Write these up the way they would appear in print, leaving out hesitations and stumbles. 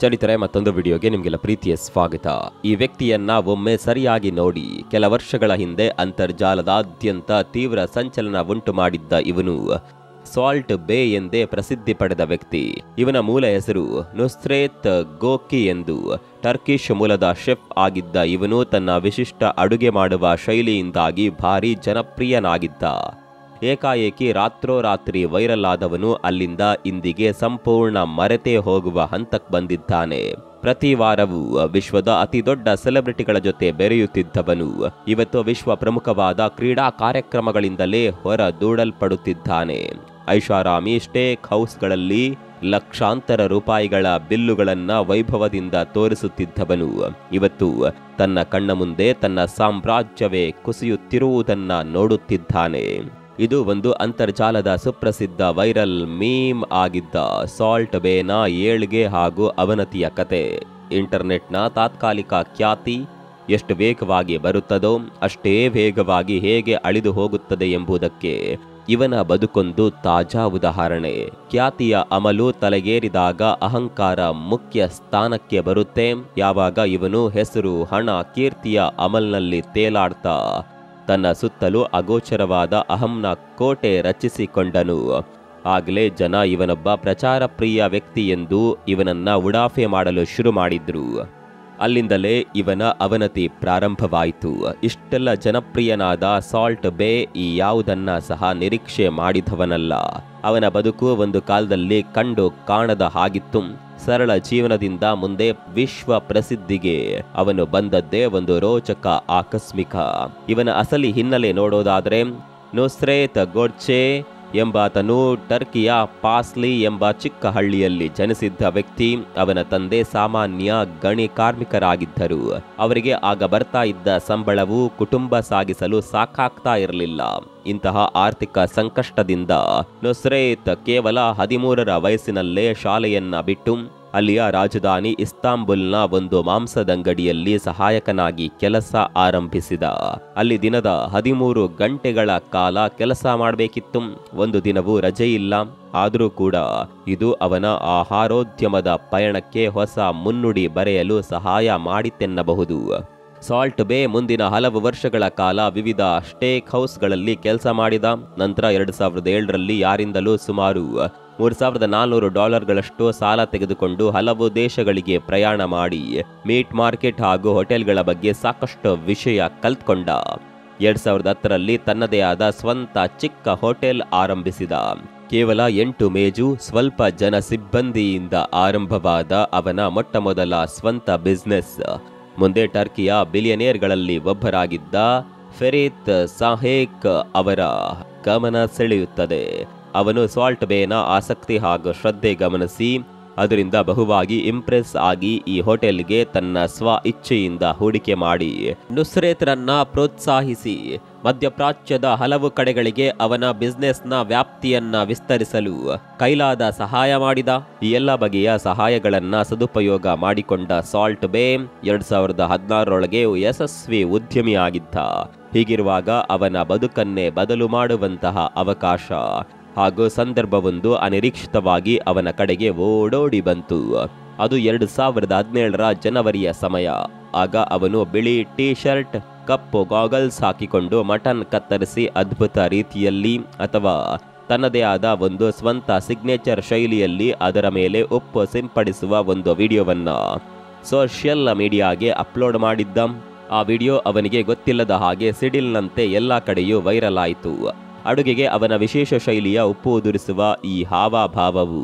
ಚರಿತ್ರೆ ಮತ್ತೊಂದು ವಿಡಿಯೋಗೆ ನಿಮಗೆಲ್ಲ ಪ್ರೀತಿಯ ಸ್ವಾಗತ. ಈ ವ್ಯಕ್ತಿಯನ್ನ ಒಮ್ಮೆ ಸರಿಯಾಗಿ ನೋಡಿ. ಕೆಲ ವರ್ಷಗಳ ಹಿಂದೆ ಅಂತರ್ಜಾಲದಾದ್ಯಂತ ತೀವ್ರ ಸಂಚಲನ ಉಂಟು ಮಾಡಿದ್ದ ಇವನು ಸಾಲ್ಟ್ ಬೇ ಎಂದೇ ಪ್ರಸಿದ್ಧಿ ಪಡೆದ ವ್ಯಕ್ತಿ. ಇವನ ಮೂಲ ಹೆಸರು ನುಸ್ರೇತ್ ಗೋಕಿ ಎಂದು. ಟರ್ಕಿಶ್ ಮೂಲದ ಶೆಫ್ ಆಗಿದ್ದ ಇವನು ತನ್ನ ವಿಶಿಷ್ಟ ಅಡುಗೆ ಮಾಡುವ ಶೈಲಿಯಿಂದಾಗಿ ಭಾರಿ ಜನಪ್ರಿಯನಾಗಿದ್ದ. ಏಕಾಏಕಿ ರಾತ್ರೋರಾತ್ರಿ ವೈರಲ್ ಆದವನು ಅಲ್ಲಿಂದ ಇಂದಿಗೆ ಸಂಪೂರ್ಣ ಮರೆತೇ ಹೋಗುವ ಹಂತಕ್ಕೆ ಬಂದಿದ್ದಾನೆ. ಪ್ರತಿ ವಾರವೂ ವಿಶ್ವದ ಅತಿ ದೊಡ್ಡ ಸೆಲೆಬ್ರಿಟಿಗಳ ಜೊತೆ ಬೆರೆಯುತ್ತಿದ್ದವನು ಇವತ್ತು ವಿಶ್ವ ಪ್ರಮುಖವಾದ ಕ್ರೀಡಾ ಕಾರ್ಯಕ್ರಮಗಳಿಂದಲೇ ಹೊರ ದೂಡಲ್ಪಡುತ್ತಿದ್ದಾನೆ. ಐಷಾರಾಮಿ ಸ್ಟೇಕ್ ಹೌಸ್ಗಳಲ್ಲಿ ಲಕ್ಷಾಂತರ ರೂಪಾಯಿಗಳ ಬಿಲ್ಲುಗಳನ್ನ ವೈಭವದಿಂದ ತೋರಿಸುತ್ತಿದ್ದವನು ಇವತ್ತು ತನ್ನ ಕಣ್ಣ ಮುಂದೆ ತನ್ನ ಸಾಮ್ರಾಜ್ಯವೇ ಕುಸಿಯುತ್ತಿರುವುದನ್ನ ನೋಡುತ್ತಿದ್ದಾನೆ. ಇದು ಒಂದು ಅಂತರ್ಜಾಲದ ಸುಪ್ರಸಿದ್ಧ ವೈರಲ್ ಮೀಮ್ ಆಗಿದ್ದ ಸಾಲ್ಟ್ ಬೇನ ಏಳ್ಗೆ ಹಾಗೂ ಅವನತಿಯ ಕತೆ. ಇಂಟರ್ನೆಟ್ನ ತಾತ್ಕಾಲಿಕ ಖ್ಯಾತಿ ಎಷ್ಟು ವೇಗವಾಗಿ ಬರುತ್ತದೋ ಅಷ್ಟೇ ವೇಗವಾಗಿ ಹೇಗೆ ಅಳಿದು ಹೋಗುತ್ತದೆ ಎಂಬುದಕ್ಕೆ ಇವನ ಬದುಕೊಂದು ತಾಜಾ ಉದಾಹರಣೆ. ಖ್ಯಾತಿಯ ಅಮಲು ತಲೆಗೇರಿದಾಗ ಅಹಂಕಾರ ಮುಖ್ಯ ಸ್ಥಾನಕ್ಕೆ ಬರುತ್ತೆ. ಯಾವಾಗ ಇವನು ಹೆಸರು, ಹಣ, ಕೀರ್ತಿಯ ಅಮಲ್ನಲ್ಲಿ ತೇಲಾಡ್ತಾ ತನ್ನ ಸುತ್ತಲೂ ಅಗೋಚರವಾದ ಅಹಂನ ಕೋಟೆ ರಚಿಸಿಕೊಂಡನು, ಆಗಲೇ ಜನ ಇವನೊಬ್ಬ ಪ್ರಚಾರ ಪ್ರಿಯ ವ್ಯಕ್ತಿ ಎಂದು ಇವನನ್ನ ಉಡಾಫೆ ಮಾಡಲು ಶುರು ಮಾಡಿದ್ರು. ಅಲ್ಲಿಂದಲೇ ಇವನ ಅವನತಿ ಪ್ರಾರಂಭವಾಯಿತು. ಇಷ್ಟೆಲ್ಲ ಜನಪ್ರಿಯನಾದ ಸಾಲ್ಟ್ ಬೇ ಈ ಯಾವುದನ್ನ ಸಹ ನಿರೀಕ್ಷೆ ಮಾಡಿದವನಲ್ಲ. ಅವನ ಬದುಕು ಒಂದು ಕಾಲದಲ್ಲಿ ಕಂಡು ಕಾಣದ ಹಾಗಿತ್ತು. ಸರಳ ಜೀವನದಿಂದ ಮುಂದೆ ವಿಶ್ವ ಪ್ರಸಿದ್ಧಿಗೆ ಅವನು ಬಂದದ್ದೇ ಒಂದು ರೋಚಕ ಆಕಸ್ಮಿಕ. ಇವನ ಅಸಲಿ ಹಿನ್ನೆಲೆ ನೋಡೋದಾದ್ರೆ ನುಸ್ರೇತ್ ಗೋಡ್ಚೆ ಎಂಬಾತನು ಟರ್ಕಿಯ ಪಾಸ್ಲಿ ಎಂಬ ಚಿಕ್ಕ ಹಳ್ಳಿಯಲ್ಲಿ ಜನಿಸಿದ್ದ ವ್ಯಕ್ತಿ. ಅವನ ತಂದೆ ಸಾಮಾನ್ಯ ಗಣಿ ಕಾರ್ಮಿಕರಾಗಿದ್ದರು. ಅವರಿಗೆ ಆಗ ಬರ್ತಾ ಇದ್ದ ಸಂಬಳವು ಕುಟುಂಬ ಸಾಗಿಸಲು ಸಾಕಾಗ್ತಾ ಇರಲಿಲ್ಲ. ಇಂತಹ ಆರ್ಥಿಕ ಸಂಕಷ್ಟದಿಂದ ನುಸ್ರೇತ್ ಕೇವಲ 13ರ ವಯಸ್ಸಿನಲ್ಲೇ ಶಾಲೆಯನ್ನ ಬಿಟ್ಟು ಅಲ್ಲಿಯ ರಾಜಧಾನಿ ಇಸ್ತಾಂಬುಲ್ನ ಒಂದು ಮಾಂಸದಂಗಡಿಯಲ್ಲಿ ಸಹಾಯಕನಾಗಿ ಕೆಲಸ ಆರಂಭಿಸಿದ. ಅಲ್ಲಿ ದಿನದ 13 ಗಂಟೆಗಳ ಕಾಲ ಕೆಲಸ ಮಾಡಬೇಕಿತ್ತು. ಒಂದು ದಿನವೂ ರಜೆ ಇಲ್ಲ. ಆದರೂ ಕೂಡ ಇದು ಅವನ ಆಹಾರೋದ್ಯಮದ ಪಯಣಕ್ಕೆ ಹೊಸ ಮುನ್ನುಡಿ ಬರೆಯಲು ಸಹಾಯ ಮಾಡಿತೆನ್ನಬಹುದು. ಸಾಲ್ಟ್ ಬೇ ಮುಂದಿನ ಹಲವು ವರ್ಷಗಳ ಕಾಲ ವಿವಿಧ ಸ್ಟೇಕ್ ಹೌಸ್ಗಳಲ್ಲಿ ಕೆಲಸ ಮಾಡಿದ. ನಂತರ 2007ರಲ್ಲಿ ಯಾರಿಂದಲೂ ಸುಮಾರು $3,400 ಸಾಲ ತೆಗೆದುಕೊಂಡು ಹಲವು ದೇಶಗಳಿಗೆ ಪ್ರಯಾಣ ಮಾಡಿ ಮೀಟ್ ಮಾರ್ಕೆಟ್ ಹಾಗೂ ಹೋಟೆಲ್ಗಳ ಬಗ್ಗೆ ಸಾಕಷ್ಟು ವಿಷಯ ಕಲ್ತ್ಕೊಂಡ. 2010ರಲ್ಲಿ ತನ್ನದೇ ಆದ ಸ್ವಂತ ಚಿಕ್ಕ ಹೋಟೆಲ್ ಆರಂಭಿಸಿದ. ಕೇವಲ 8 ಮೇಜು, ಸ್ವಲ್ಪ ಜನ ಸಿಬ್ಬಂದಿಯಿಂದ ಆರಂಭವಾದ ಅವನ ಮೊಟ್ಟಮೊದಲ ಸ್ವಂತ ಬಿಸ್ನೆಸ್ ಮುಂದೆ ಟರ್ಕಿಯ ಬಿಲಿಯನೇರ್ಗಳಲ್ಲಿ ಒಬ್ಬರಾಗಿದ್ದ ಫೆರೀತ್ ಸಾಹೇಕ್ ಅವರ ಗಮನ ಸೆಳೆಯುತ್ತದೆ. ಅವನು ಸಾಲ್ಟ್ ಬೇನ ಆಸಕ್ತಿ ಹಾಗೂ ಶ್ರದ್ಧೆ ಗಮನಿಸಿ ಅದರಿಂದ ಬಹುವಾಗಿ ಇಂಪ್ರೆಸ್ ಆಗಿ ಈ ಹೋಟೆಲ್ಗೆ ತನ್ನ ಸ್ವ ಇಚ್ಛೆಯಿಂದ ಹೂಡಿಕೆ ಮಾಡಿ ನುಸ್ರೇತ್ರನ್ನ ಪ್ರೋತ್ಸಾಹಿಸಿ ಮಧ್ಯಪ್ರಾಚ್ಯದ ಹಲವು ಕಡೆಗಳಿಗೆ ಅವನ ಬಿಸ್ನೆಸ್ನ ವ್ಯಾಪ್ತಿಯನ್ನ ವಿಸ್ತರಿಸಲು ಕೈಲಾದ ಸಹಾಯ ಮಾಡಿದ. ಈ ಎಲ್ಲ ಬಗೆಯ ಸಹಾಯಗಳನ್ನ ಸದುಪಯೋಗ ಮಾಡಿಕೊಂಡ ಸಾಲ್ಟ್ ಬೇ 2016ರೊಳಗೆ ಯಶಸ್ವಿ ಉದ್ಯಮಿಯಾಗಿದ್ದ. ಹೀಗಿರುವಾಗ ಅವನ ಬದುಕನ್ನೇ ಬದಲು ಮಾಡುವಂತಹ ಅವಕಾಶ ಹಾಗೂ ಸಂದರ್ಭವೊಂದು ಅನಿರೀಕ್ಷಿತವಾಗಿ ಅವನ ಕಡೆಗೆ ಓಡೋಡಿ ಬಂತು. ಅದು 2017ರ ಜನವರಿಯ ಸಮಯ. ಆಗ ಅವನು ಬಿಳಿ ಟೀ ಶರ್ಟ್, ಕಪ್ಪು ಗಾಗಲ್ಸ್ ಹಾಕಿಕೊಂಡು ಮಟನ್ ಕತ್ತರಿಸಿ ಅದ್ಭುತ ರೀತಿಯಲ್ಲಿ ಅಥವಾ ತನ್ನದೇ ಆದ ಒಂದು ಸ್ವಂತ ಸಿಗ್ನೇಚರ್ ಶೈಲಿಯಲ್ಲಿ ಅದರ ಮೇಲೆ ಉಪ್ಪು ಸಿಂಪಡಿಸುವ ಒಂದು ವಿಡಿಯೋವನ್ನ ಸೋಷಿಯಲ್ ಮೀಡಿಯಾಗೆ ಅಪ್ಲೋಡ್ ಮಾಡಿದ್ದ. ಆ ವಿಡಿಯೋ ಅವನಿಗೆ ಗೊತ್ತಿಲ್ಲದ ಹಾಗೆ ಸಿಡಿಲ್ನಂತೆ ಎಲ್ಲ ಕಡೆಯೂ ವೈರಲ್ ಆಯಿತು. ಅಡುಗೆಗೆ ಅವನ ವಿಶೇಷ ಶೈಲಿಯ ಉಪ್ಪು ಉದುರಿಸುವ ಈ ಹಾವಭಾವವು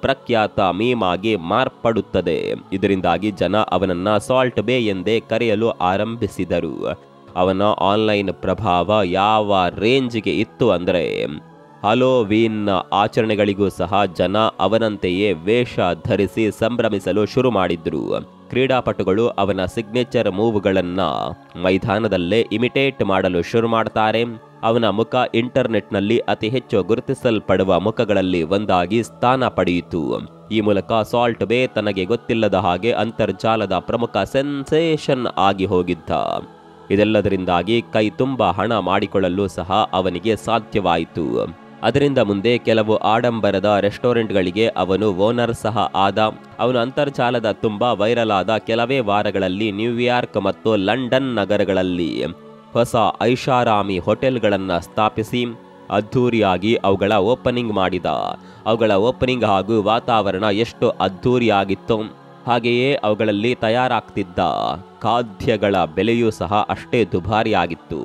ಪ್ರಖ್ಯಾತ ಮೀಮ್ ಆಗಿ ಮಾರ್ಪಡುತ್ತದೆ. ಇದರಿಂದಾಗಿ ಜನ ಅವನನ್ನ ಸಾಲ್ಟ್ ಬೇ ಎಂದೇ ಕರೆಯಲು ಆರಂಭಿಸಿದರು. ಅವನ ಆನ್ಲೈನ್ ಪ್ರಭಾವ ಯಾವ ರೇಂಜ್ಗೆ ಇತ್ತು ಅಂದರೆ ಹಲೋವೀನ್ ಆಚರಣೆಗಳಿಗೂ ಸಹ ಜನ ಅವನಂತೆಯೇ ವೇಷ ಧರಿಸಿ ಸಂಭ್ರಮಿಸಲು ಶುರು ಮಾಡಿದ್ರು. ಕ್ರೀಡಾಪಟುಗಳು ಅವನ ಸಿಗ್ನೇಚರ್ ಮೂವ್ಗಳನ್ನ ಮೈದಾನದಲ್ಲೇ ಇಮಿಟೇಟ್ ಮಾಡಲು ಶುರು ಮಾಡ್ತಾರೆ. ಅವನ ಮುಖ ಇಂಟರ್ನೆಟ್ನಲ್ಲಿ ಅತಿ ಹೆಚ್ಚು ಗುರುತಿಸಲ್ಪಡುವ ಮುಖಗಳಲ್ಲಿ ಒಂದಾಗಿ ಸ್ಥಾನ ಪಡೆಯಿತು. ಈ ಮೂಲಕ ಸಾಲ್ಟ್ ಬೇ ತನಗೆ ಗೊತ್ತಿಲ್ಲದ ಹಾಗೆ ಅಂತರ್ಜಾಲದ ಪ್ರಮುಖ ಸೆನ್ಸೇಷನ್ ಆಗಿ ಹೋಗಿದ್ದ. ಇದೆಲ್ಲದರಿಂದಾಗಿ ಕೈ ತುಂಬ ಹಣ ಮಾಡಿಕೊಳ್ಳಲು ಸಹ ಅವನಿಗೆ ಸಾಧ್ಯವಾಯಿತು. ಅದರಿಂದ ಮುಂದೆ ಕೆಲವು ಆಡಂಬರದ ರೆಸ್ಟೋರೆಂಟ್ಗಳಿಗೆ ಅವನು ಓನರ್ ಸಹ ಆದ. ಅವನು ಅಂತರ್ಜಾಲದ ತುಂಬಾ ವೈರಲ್ ಆದ ಕೆಲವೇ ವಾರಗಳಲ್ಲಿ ನ್ಯೂಯಾರ್ಕ್ ಮತ್ತು ಲಂಡನ್ ನಗರಗಳಲ್ಲಿ ಹೊಸ ಐಷಾರಾಮಿ ಹೋಟೆಲ್ಗಳನ್ನು ಸ್ಥಾಪಿಸಿ ಅದ್ಧೂರಿಯಾಗಿ ಅವುಗಳ ಓಪನಿಂಗ್ ಮಾಡಿದ. ಅವುಗಳ ಓಪನಿಂಗ್ ಹಾಗೂ ವಾತಾವರಣ ಎಷ್ಟು ಅದ್ಧೂರಿಯಾಗಿತ್ತು, ಹಾಗೆಯೇ ಅವುಗಳಲ್ಲಿ ತಯಾರಾಗ್ತಿದ್ದ ಖಾದ್ಯಗಳ ಬೆಲೆಯೂ ಸಹ ಅಷ್ಟೇ ದುಬಾರಿಯಾಗಿತ್ತು.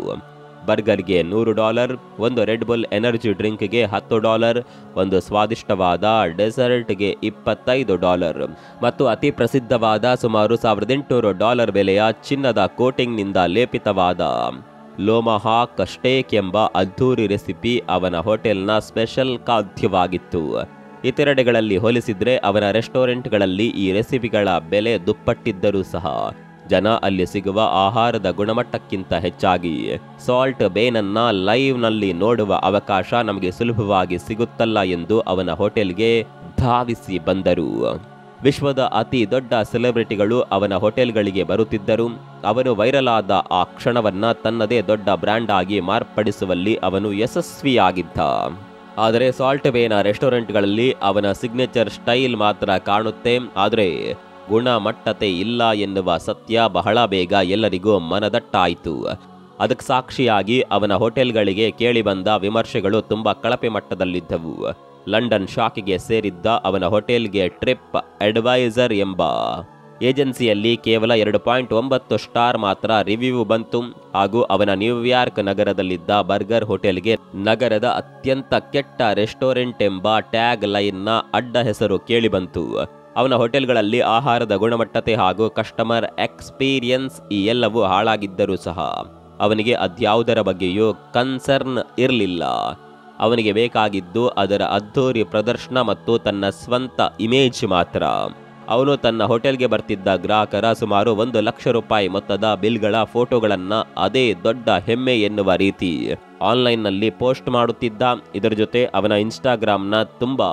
ಬರ್ಗರ್ಗೆ $100, ಒಂದು ರೆಡ್ ಬುಲ್ ಎನರ್ಜಿ ಡ್ರಿಂಕ್ಗೆ $10, ಒಂದು ಸ್ವಾದಿಷ್ಟವಾದ ಡೆಸರ್ಟ್ಗೆ $25 ಮತ್ತು ಅತಿ ಪ್ರಸಿದ್ಧವಾದ ಸುಮಾರು $1800 ಬೆಲೆಯ ಚಿನ್ನದ ಕೋಟಿಂಗ್ನಿಂದ ಲೇಪಿತವಾದ ಲೋಮಹಾಕ್ ಸ್ಟೇಕ್ ಎಂಬ ಅದ್ಧೂರಿ ರೆಸಿಪಿ ಅವನ ಹೋಟೆಲ್ನ ಸ್ಪೆಷಲ್ ಖಾದ್ಯವಾಗಿತ್ತು. ಇತರೆಡೆಗಳಲ್ಲಿ ಹೋಲಿಸಿದ್ರೆ ಅವನ ರೆಸ್ಟೋರೆಂಟ್ಗಳಲ್ಲಿ ಈ ರೆಸಿಪಿಗಳ ಬೆಲೆ ದುಪ್ಪಟ್ಟಿದ್ದರೂ ಸಹ ಜನ ಅಲ್ಲಿ ಸಿಗುವ ಆಹಾರದ ಗುಣಮಟ್ಟಕ್ಕಿಂತ ಹೆಚ್ಚಾಗಿ ಸಾಲ್ಟ್ ಬೇನನ್ನ ಲೈವ್ನಲ್ಲಿ ನೋಡುವ ಅವಕಾಶ ನಮಗೆ ಸುಲಭವಾಗಿ ಸಿಗುತ್ತಲ್ಲ ಎಂದು ಅವನ ಹೋಟೆಲ್ಗೆ ಧಾವಿಸಿ ಬಂದರು. ವಿಶ್ವದ ಅತಿ ದೊಡ್ಡ ಸೆಲೆಬ್ರಿಟಿಗಳು ಅವನ ಹೋಟೆಲ್ಗಳಿಗೆ ಬರುತ್ತಿದ್ದರು. ಅವನು ವೈರಲ್ ಆದ ಆ ಕ್ಷಣವನ್ನ ತನ್ನದೇ ದೊಡ್ಡ ಬ್ರ್ಯಾಂಡ್ ಆಗಿ ಮಾರ್ಪಡಿಸುವಲ್ಲಿ ಅವನು ಯಶಸ್ವಿಯಾಗಿದ್ದ. ಆದರೆ ಸಾಲ್ಟ್ ಬೇನ ರೆಸ್ಟೋರೆಂಟ್ಗಳಲ್ಲಿ ಅವನ ಸಿಗ್ನೇಚರ್ ಸ್ಟೈಲ್ ಮಾತ್ರ ಕಾಣುತ್ತೆ, ಆದರೆ ಗುಣಮಟ್ಟತೆ ಇಲ್ಲ ಎನ್ನುವ ಸತ್ಯ ಬಹಳ ಬೇಗ ಎಲ್ಲರಿಗೂ ಮನದಟ್ಟಾಯಿತು. ಅದಕ್ಕೆ ಸಾಕ್ಷಿಯಾಗಿ ಅವನ ಹೋಟೆಲ್ಗಳಿಗೆ ಕೇಳಿಬಂದ ವಿಮರ್ಶೆಗಳು ತುಂಬಾ ಕಳಪೆ ಮಟ್ಟದಲ್ಲಿದ್ದವು. ಲಂಡನ್ ಶಾಖೆಗೆ ಸೇರಿದ್ದ ಅವನ ಹೋಟೆಲ್ಗೆ ಟ್ರಿಪ್ ಅಡ್ವೈಸರ್ ಎಂಬ ಏಜೆನ್ಸಿಯಲ್ಲಿ ಕೇವಲ 2.9 ಸ್ಟಾರ್ ಮಾತ್ರ ರಿವ್ಯೂ ಬಂತು. ಹಾಗೂ ಅವನ ನ್ಯೂಯಾರ್ಕ್ ನಗರದಲ್ಲಿದ್ದ ಬರ್ಗರ್ ಹೋಟೆಲ್ಗೆ ನಗರದ ಅತ್ಯಂತ ಕೆಟ್ಟ ರೆಸ್ಟೋರೆಂಟ್ ಎಂಬ ಟ್ಯಾಗ್ ಲೈನ್ನ ಅಡ್ಡ ಹೆಸರು ಕೇಳಿಬಂತು. ಅವನ ಹೋಟೆಲ್ಗಳಲ್ಲಿ ಆಹಾರದ ಗುಣಮಟ್ಟತೆ ಹಾಗೂ ಕಸ್ಟಮರ್ ಎಕ್ಸ್ಪೀರಿಯನ್ಸ್ ಈ ಎಲ್ಲವೂ ಹಾಳಾಗಿದ್ದರೂ ಸಹ ಅವನಿಗೆ ಅದ್ಯಾವುದರ ಬಗ್ಗೆಯೂ ಕನ್ಸರ್ನ್ ಇರಲಿಲ್ಲ. ಅವನಿಗೆ ಬೇಕಾಗಿದ್ದು ಅದರ ಅದ್ಧೂರಿ ಪ್ರದರ್ಶನ ಮತ್ತು ತನ್ನ ಸ್ವಂತ ಇಮೇಜ್ ಮಾತ್ರ. ಅವನು ತನ್ನ ಹೋಟೆಲ್ಗೆ ಬರ್ತಿದ್ದ ಗ್ರಾಹಕರ ಸುಮಾರು $1,00,000 ಮೊತ್ತದ ಬಿಲ್ಗಳ ಫೋಟೋಗಳನ್ನು ಅದೇ ದೊಡ್ಡ ಹೆಮ್ಮೆ ಎನ್ನುವ ರೀತಿ ಆನ್ಲೈನ್ನಲ್ಲಿ ಪೋಸ್ಟ್ ಮಾಡುತ್ತಿದ್ದ. ಇದರ ಜೊತೆ ಅವನ ಇನ್ಸ್ಟಾಗ್ರಾಮ್ನ ತುಂಬಾ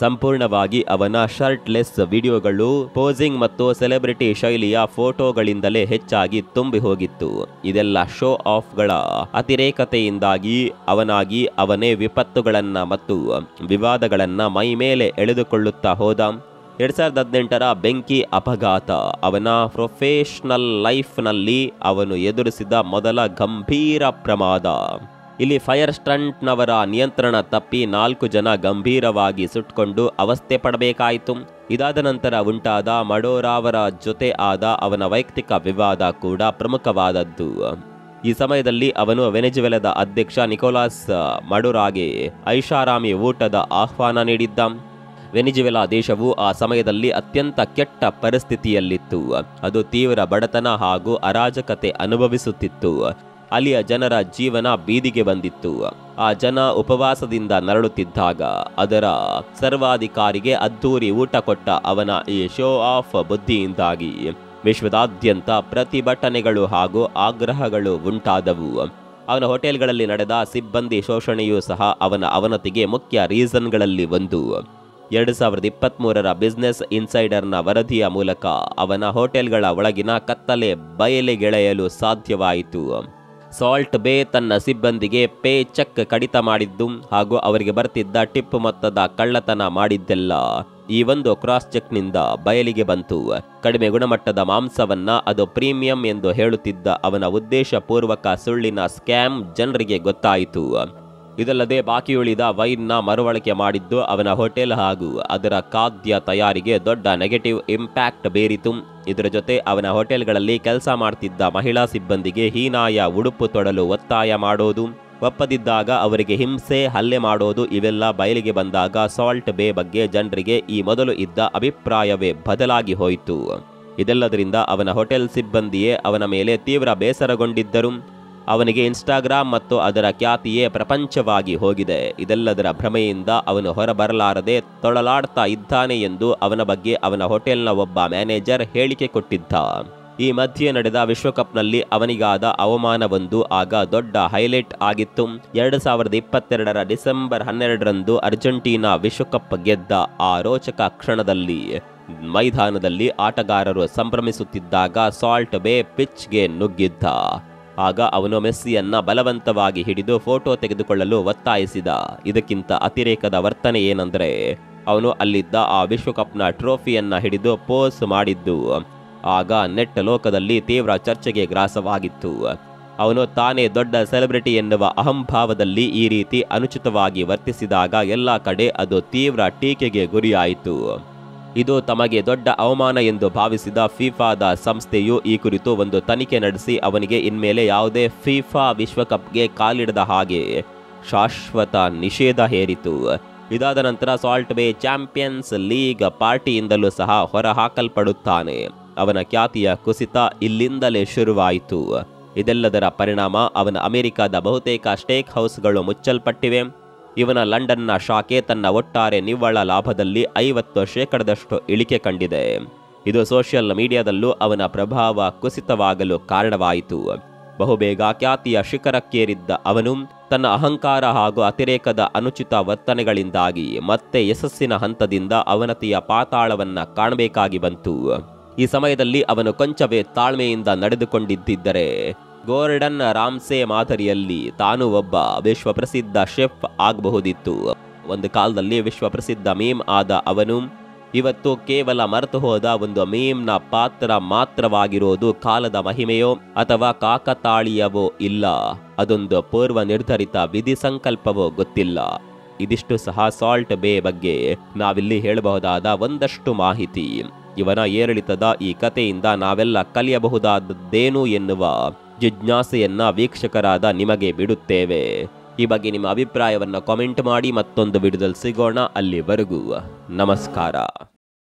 ಸಂಪೂರ್ಣವಾಗಿ ಅವನ ಶರ್ಟ್ಲೆಸ್ ವಿಡಿಯೋಗಳು ಪೋಸಿಂಗ್ ಮತ್ತು ಸೆಲೆಬ್ರಿಟಿ ಶೈಲಿಯ ಫೋಟೋಗಳಿಂದಲೇ ಹೆಚ್ಚಾಗಿ ತುಂಬಿ ಹೋಗಿತ್ತು. ಇದೆಲ್ಲ ಶೋ ಆಫ್ಗಳ ಅತಿರೇಕತೆಯಿಂದಾಗಿ ಅವನೇ ವಿಪತ್ತುಗಳನ್ನ ಮತ್ತು ವಿವಾದಗಳನ್ನ ಮೈ ಮೇಲೆ ಎಳೆದುಕೊಳ್ಳುತ್ತಾ ಹೋದ. 2018ರ ಬೆಂಕಿ ಅಪಘಾತ ಅವನ ಪ್ರೊಫೆಷನಲ್ ಲೈಫ್ನಲ್ಲಿ ಅವನು ಎದುರಿಸಿದ ಮೊದಲ ಗಂಭೀರ ಪ್ರಮಾದ. ಇಲ್ಲಿ ಫೈರ್ ಸ್ಟಂಟ್ನವರ ನಿಯಂತ್ರಣ ತಪ್ಪಿ 4 ಜನ ಗಂಭೀರವಾಗಿ ಸುಟ್ಕೊಂಡು ಅವಸ್ಥೆ ಪಡಬೇಕಾಯಿತು. ಇದಾದ ನಂತರ ಉಂಟಾದ ಮಡೋರಾವರ ಜೊತೆ ಆದ ಅವನ ವೈಯಕ್ತಿಕ ವಿವಾದ ಕೂಡ ಪ್ರಮುಖವಾದದ್ದು. ಈ ಸಮಯದಲ್ಲಿ ಅವನು ವೆನೆಜುವೆಲಾದ ಅಧ್ಯಕ್ಷ ನಿಕೋಲಾಸ್ ಮಡುರಾಗೆ ಐಷಾರಾಮಿ ಊಟದ ಆಹ್ವಾನ ನೀಡಿದ್ದ. ವೆನಿಜುವೆಲಾ ದೇಶವು ಆ ಸಮಯದಲ್ಲಿ ಅತ್ಯಂತ ಕೆಟ್ಟ ಪರಿಸ್ಥಿತಿಯಲ್ಲಿತ್ತು. ಅದು ತೀವ್ರ ಬಡತನ ಹಾಗೂ ಅರಾಜಕತೆ ಅನುಭವಿಸುತ್ತಿತ್ತು. ಅಲ್ಲಿಯ ಜನರ ಜೀವನ ಬೀದಿಗೆ ಬಂದಿತ್ತು. ಆ ಜನ ಉಪವಾಸದಿಂದ ನರಳುತ್ತಿದ್ದಾಗ ಅದರ ಸರ್ವಾಧಿಕಾರಿಗೆ ಅದ್ಧೂರಿ ಊಟ ಕೊಟ್ಟ ಅವನ ಈ ಶೋ ಆಫ್ ಬುದ್ಧಿಯಿಂದಾಗಿ ವಿಶ್ವದಾದ್ಯಂತ ಪ್ರತಿಭಟನೆಗಳು ಹಾಗೂ ಆಗ್ರಹಗಳು ಉಂಟಾದವು. ಅವನ ಹೋಟೆಲ್ಗಳಲ್ಲಿ ನಡೆದ ಸಿಬ್ಬಂದಿ ಶೋಷಣೆಯೂ ಸಹ ಅವನ ಅವನತಿಗೆ ಮುಖ್ಯ ರೀಸನ್ಗಳಲ್ಲಿ ಒಂದು. 2023ರ ಬಿಸ್ನೆಸ್ ಇನ್ಸೈಡರ್ನ ವರದಿಯ ಮೂಲಕ ಅವನ ಹೋಟೆಲ್ಗಳ ಒಳಗಿನ ಕತ್ತಲೆ ಬಯಲಿಗೆಳೆಯಲು ಸಾಧ್ಯವಾಯಿತು. ಸಾಲ್ಟ್ ಬೇ ತನ್ನ ಸಿಬ್ಬಂದಿಗೆ ಪೇ ಚೆಕ್ ಕಡಿತ ಮಾಡಿದ್ದು ಹಾಗೂ ಅವರಿಗೆ ಬರ್ತಿದ್ದ ಟಿಪ್ ಮೊತ್ತದ ಕಳ್ಳತನ ಮಾಡಿದ್ದೆಲ್ಲ ಈ ಒಂದು ಕ್ರಾಸ್ ಚೆಕ್ನಿಂದ ಬಯಲಿಗೆ ಬಂತು. ಕಡಿಮೆ ಗುಣಮಟ್ಟದ ಮಾಂಸವನ್ನ ಅದು ಪ್ರೀಮಿಯಂ ಎಂದು ಹೇಳುತ್ತಿದ್ದ ಅವನ ಉದ್ದೇಶಪೂರ್ವಕ ಸುಳ್ಳಿನ ಸ್ಕ್ಯಾಮ್ ಜನರಿಗೆ ಗೊತ್ತಾಯಿತು. ಇದಲ್ಲದೆ ಬಾಕಿ ಉಳಿದ ವೈನ್ನ ಮರುವಳಿಕೆ ಮಾಡಿದ್ದು ಅವನ ಹೋಟೆಲ್ ಹಾಗೂ ಅದರ ಖಾದ್ಯ ತಯಾರಿಗೆ ದೊಡ್ಡ ನೆಗೆಟಿವ್ ಇಂಪ್ಯಾಕ್ಟ್ ಬೀರಿತು. ಇದರ ಜೊತೆ ಅವನ ಹೋಟೆಲ್ಗಳಲ್ಲಿ ಕೆಲಸ ಮಾಡ್ತಿದ್ದ ಮಹಿಳಾ ಸಿಬ್ಬಂದಿಗೆ ಹೀನಾಯ ಉಡುಪು ತೊಡಲು ಒತ್ತಾಯ ಮಾಡೋದು, ಒಪ್ಪದಿದ್ದಾಗ ಅವರಿಗೆ ಹಿಂಸೆ ಹಲ್ಲೆ ಮಾಡೋದು ಇವೆಲ್ಲ ಬಯಲಿಗೆ ಬಂದಾಗ ಸಾಲ್ಟ್ ಬೇ ಬಗ್ಗೆ ಜನರಿಗೆ ಈ ಮೊದಲು ಇದ್ದ ಅಭಿಪ್ರಾಯವೇ ಬದಲಾಗಿ ಹೋಯಿತು. ಇದೆಲ್ಲದರಿಂದ ಅವನ ಹೋಟೆಲ್ ಸಿಬ್ಬಂದಿಯೇ ಅವನ ಮೇಲೆ ತೀವ್ರ ಬೇಸರಗೊಂಡಿದ್ದರು. ಅವನಿಗೆ ಇನ್ಸ್ಟಾಗ್ರಾಮ್ ಮತ್ತು ಅದರ ಖ್ಯಾತಿಯೇ ಪ್ರಪಂಚವಾಗಿ ಹೋಗಿದೆ. ಇದೆಲ್ಲದರ ಭ್ರಮೆಯಿಂದ ಅವನು ಹೊರಬರಲಾರದೆ ತೊಳಲಾಡ್ತಾ ಇದ್ದಾನೆ ಎಂದು ಅವನ ಬಗ್ಗೆ ಅವನ ಹೋಟೆಲ್ನ ಒಬ್ಬ ಮ್ಯಾನೇಜರ್ ಹೇಳಿಕೆ ಕೊಟ್ಟಿದ್ದ. ಈ ಮಧ್ಯೆ ನಡೆದ ವಿಶ್ವಕಪ್ನಲ್ಲಿ ಅವನಿಗಾದ ಅವಮಾನವೊಂದು ಆಗ ದೊಡ್ಡ ಹೈಲೈಟ್ ಆಗಿತ್ತು. 2022ರ ಡಿಸೆಂಬರ್ 12ರಂದು ಅರ್ಜೆಂಟೀನಾ ವಿಶ್ವಕಪ್ ಗೆದ್ದ ಆ ರೋಚಕ ಕ್ಷಣದಲ್ಲಿ ಮೈದಾನದಲ್ಲಿ ಆಟಗಾರರು ಸಂಭ್ರಮಿಸುತ್ತಿದ್ದಾಗ ಸಾಲ್ಟ್ ಬೇ ಪಿಚ್ಗೆ ನುಗ್ಗಿದ್ದ. ಆಗ ಅವನು ಮೆಸ್ಸಿಯನ್ನ ಬಲವಂತವಾಗಿ ಹಿಡಿದು ಫೋಟೋ ತೆಗೆದುಕೊಳ್ಳಲು ಒತ್ತಾಯಿಸಿದ. ಇದಕ್ಕಿಂತ ಅತಿರೇಕದ ವರ್ತನೆ ಏನಂದ್ರೆ, ಅವನು ಅಲ್ಲಿದ್ದ ಆ ವಿಶ್ವಕಪ್ನ ಟ್ರೋಫಿಯನ್ನ ಹಿಡಿದು ಪೋಸ್ ಮಾಡಿದ್ದು ಆಗ ನೆಟ್ ಲೋಕದಲ್ಲಿ ತೀವ್ರ ಚರ್ಚೆಗೆ ಗ್ರಾಸವಾಗಿತ್ತು. ಅವನು ತಾನೇ ದೊಡ್ಡ ಸೆಲೆಬ್ರಿಟಿ ಎನ್ನುವ ಅಹಂಭಾವದಲ್ಲಿ ಈ ರೀತಿ ಅನುಚಿತವಾಗಿ ವರ್ತಿಸಿದಾಗ ಎಲ್ಲ ಕಡೆ ಅದು ತೀವ್ರ ಟೀಕೆಗೆ ಗುರಿಯಾಯಿತು. ಇದು ತಮಗೆ ದೊಡ್ಡ ಅವಮಾನ ಎಂದು ಭಾವಿಸಿದ ಫಿಫಾದ ಸಂಸ್ಥೆಯು ಈ ಕುರಿತು ಒಂದು ತನಿಖೆ ನಡೆಸಿ ಅವನಿಗೆ ಇನ್ಮೇಲೆ ಯಾವುದೇ ಫಿಫಾ ವಿಶ್ವಕಪ್ಗೆ ಕಾಲಿಡದ ಹಾಗೆ ಶಾಶ್ವತ ನಿಷೇಧ ಹೇರಿತು. ಇದಾದ ನಂತರ ಸಾಲ್ಟ್ ಬೇ ಚಾಂಪಿಯನ್ಸ್ ಲೀಗ್ ಪಾರ್ಟಿಯಿಂದಲೂ ಸಹ ಹೊರಹಾಕಲ್ಪಡುತ್ತಾನೆ. ಅವನ ಖ್ಯಾತಿಯ ಕುಸಿತ ಇಲ್ಲಿಂದಲೇ ಶುರುವಾಯಿತು. ಇದೆಲ್ಲದರ ಪರಿಣಾಮ ಅವನ ಅಮೆರಿಕದ ಬಹುತೇಕ ಸ್ಟೇಕ್ ಹೌಸ್ಗಳು ಮುಚ್ಚಲ್ಪಟ್ಟಿವೆ. ಇವನ ಲಂಡನ್ನ ಶಾಖೆ ತನ್ನ ಒಟ್ಟಾರೆ ನಿವ್ವಳ ಲಾಭದಲ್ಲಿ 50% ಇಳಿಕೆ ಕಂಡಿದೆ. ಇದು ಸೋಷಿಯಲ್ ಮೀಡಿಯಾದಲ್ಲೂ ಅವನ ಪ್ರಭಾವ ಕುಸಿತವಾಗಲು ಕಾರಣವಾಯಿತು. ಬಹುಬೇಗ ಖ್ಯಾತಿಯ ಶಿಖರಕ್ಕೇರಿದ್ದ ಅವನು ತನ್ನ ಅಹಂಕಾರ ಹಾಗೂ ಅತಿರೇಕದ ಅನುಚಿತ ವರ್ತನೆಗಳಿಂದಾಗಿ ಮತ್ತೆ ಯಶಸ್ಸಿನ ಹಂತದಿಂದ ಅವನತಿಯ ಪಾತಾಳವನ್ನ ಕಾಣಬೇಕಾಗಿ ಬಂತು. ಈ ಸಮಯದಲ್ಲಿ ಅವನು ಕೊಂಚವೇ ತಾಳ್ಮೆಯಿಂದ ನಡೆದುಕೊಂಡಿದ್ದರೆ ಗೋರ್ಡನ್ ರಾಮ್ಸೆ ಮಾದರಿಯಲ್ಲಿ ತಾನು ಒಬ್ಬ ವಿಶ್ವಪ್ರಸಿದ್ಧ ಶೆಫ್ ಆಗಬಹುದಿತ್ತು. ಒಂದು ಕಾಲದಲ್ಲಿ ವಿಶ್ವಪ್ರಸಿದ್ಧ ಮೀಮ್ ಆದ ಅವನು ಇವತ್ತು ಕೇವಲ ಮರೆತು ಹೋದ ಒಂದು ಮೀಮ್ನ ಪಾತ್ರ ಮಾತ್ರವಾಗಿರೋದು ಕಾಲದ ಮಹಿಮೆಯೋ ಅಥವಾ ಕಾಕತಾಳೀಯವೋ ಇಲ್ಲ, ಅದೊಂದು ಪೂರ್ವ ನಿರ್ಧರಿತ ವಿಧಿ ಸಂಕಲ್ಪವೋ ಗೊತ್ತಿಲ್ಲ. ಇದಿಷ್ಟು ಸಹ ಸಾಲ್ಟ್ ಬೇ ಬಗ್ಗೆ ನಾವಿಲ್ಲಿ ಹೇಳಬಹುದಾದ ಒಂದಷ್ಟು ಮಾಹಿತಿ. ಇವನ ಏರಿಳಿತದ ಈ ಕಥೆಯಿಂದ ನಾವೆಲ್ಲ ಕಲಿಯಬಹುದಾದದ್ದೇನು ಎನ್ನುವ ಜಿಜ್ಞಾಸೆಯನ್ನ ವೀಕ್ಷಕರಾದ ನಿಮಗೆ ಬಿಡುತ್ತೇವೆ. ಈ ಬಗ್ಗೆ ನಿಮ್ಮ ಅಭಿಪ್ರಾಯವನ್ನು ಕಾಮೆಂಟ್ ಮಾಡಿ. ಮತ್ತೊಂದು ವಿಡಿಯೋದಲ್ಲಿ ಸಿಗೋಣ. ಅಲ್ಲಿವರೆಗೂ ನಮಸ್ಕಾರ.